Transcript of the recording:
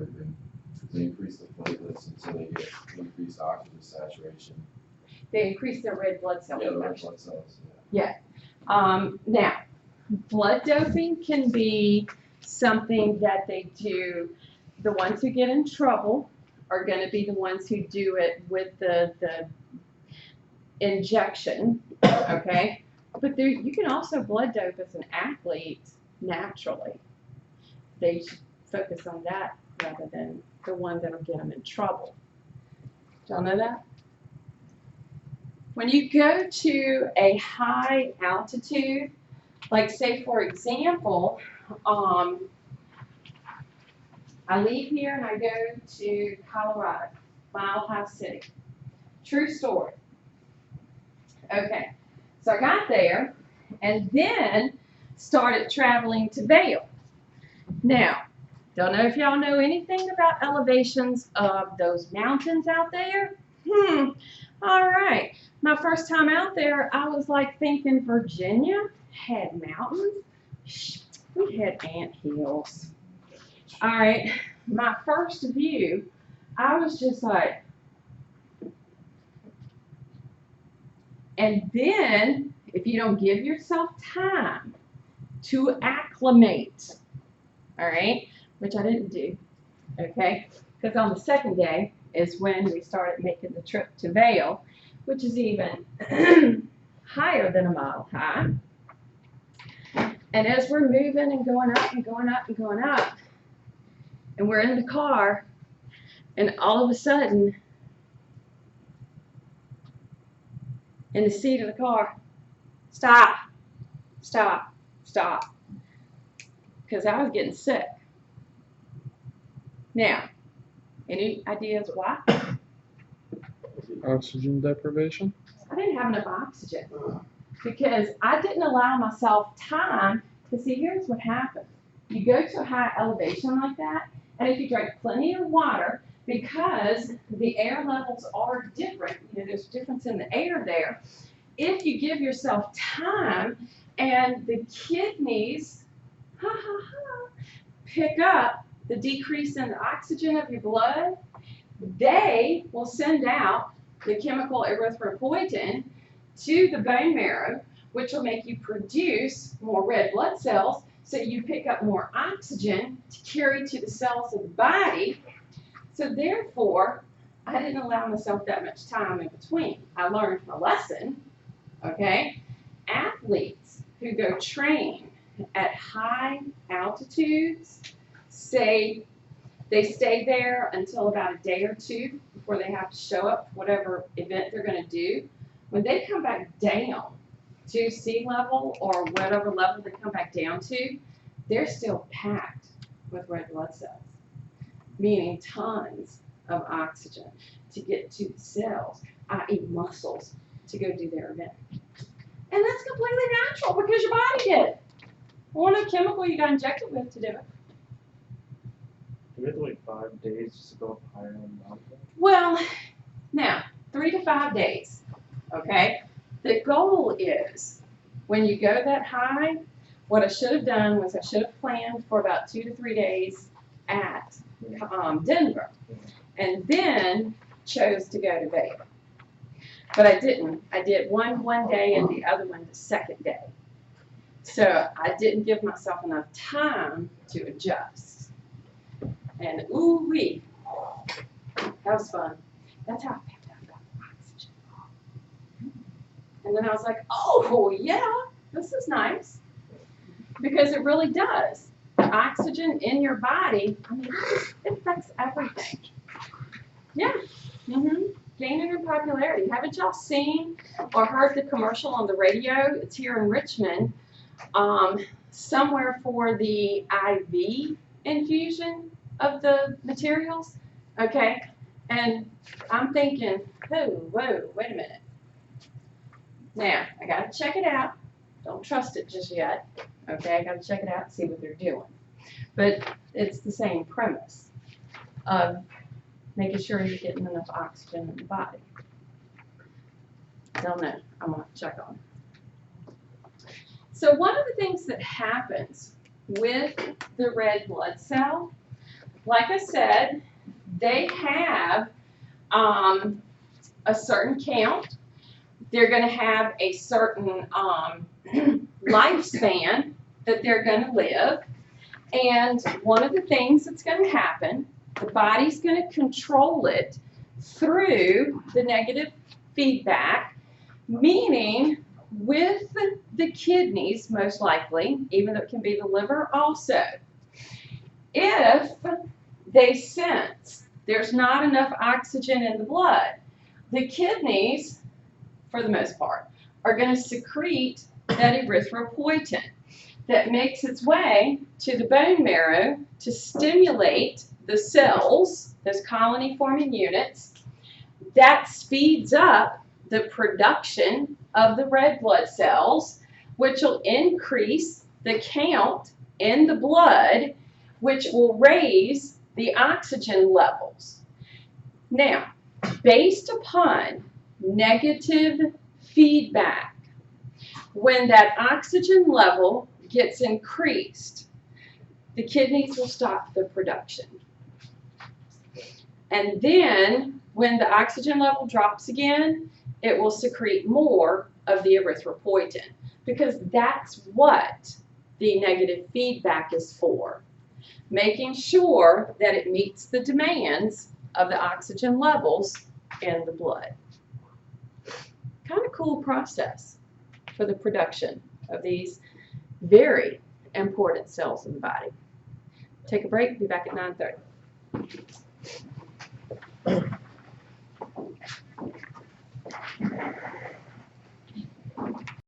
doping. They increase the platelets until they get increased oxygen saturation. They increase their red blood cell Yeah, the red production. blood cells. Yeah. Now, blood doping can be something that they do. The ones who get in trouble are going to be the ones who do it with the injection, okay? But there, you can also blood dope as an athlete naturally. They should focus on that rather than the one that'll get them in trouble. Do y'all know that? When you go to a high altitude, like say for example, I leave here and I go to Colorado, Mile High City. True story. Okay, so I got there and then started traveling to Vail. Now, don't know if y'all know anything about elevations of those mountains out there. All right. My first time out there, I was like thinking Virginia had mountains. We had ant hills. All right. My first view, I was just like, and then if you don't give yourself time to acclimate, all right, which I didn't do, okay, because on the second day is when we started making the trip to Vail, which is even higher than a mile high. And as we're moving and going up and going up and going up, and we're in the car, and all of a sudden, in the seat of the car, stop, stop, stop, because I was getting sick. Now, any ideas why? Oxygen deprivation? I didn't have enough oxygen because I didn't allow myself time to see. Here's what happens. You go to a high elevation like that, and if you drink plenty of water, because the air levels are different, you know, there's a difference in the air there. If you give yourself time and the kidneys pick up the decrease in the oxygen of your blood, they will send out the chemical erythropoietin to the bone marrow, which will make you produce more red blood cells, so you pick up more oxygen to carry to the cells of the body. So therefore, I didn't allow myself that much time in between. I learned my lesson, okay? Athletes who go train at high altitudes, they stay there until about a day or two before they have to show up for whatever event they're going to do. When they come back down to sea level or whatever level they come back down to, they're still packed with red blood cells, meaning tons of oxygen to get to the cells, i.e. muscles, to go do their event. And that's completely natural because your body did it. Well, no chemical you got injected with to do it. Do we have to wait 5 days just to go up higher on the mountain? Well, now, 3 to 5 days, okay? The goal is, when you go that high, what I should have done was I should have planned for about 2 to 3 days at Denver, and then chose to go to Vail. But I didn't. I did one day and the other one the second day. So I didn't give myself enough time to adjust. And ooh-wee, that was fun. That's how I picked up oxygen. And then I was like, oh, yeah, this is nice. Because it really does. The oxygen in your body, I mean, it affects everything. Yeah. Gaining in popularity. Haven't y'all seen or heard the commercial on the radio? It's here in Richmond, somewhere for the IV infusion of the materials. Okay. And I'm thinking, whoa, wait a minute. Now, I got to check it out. Don't trust it just yet. Okay, I got to check it out and see what they're doing. But it's the same premise of making sure you're getting enough oxygen in the body. Don't know. I want to check on it. So one of the things that happens with the red blood cell, like I said, they have a certain count. They're going to have a certain lifespan that they're going to live. And one of the things that's going to happen, the body's going to control it through the negative feedback, meaning with the kidneys, most likely, even though it can be the liver also. If they sense there's not enough oxygen in the blood, the kidneys, for the most part, are going to secrete that erythropoietin that makes its way to the bone marrow to stimulate the cells, those colony-forming units. That speeds up the production of the red blood cells, which will increase the count in the blood, which will raise the oxygen levels. Now, based upon negative feedback, when that oxygen level gets increased, the kidneys will stop the production. And then, when the oxygen level drops again, it will secrete more of the erythropoietin, because that's what the negative feedback is for, making sure that it meets the demands of the oxygen levels in the blood. Kind of cool process for the production of these very important cells in the body. Take a break, be back at 9:30.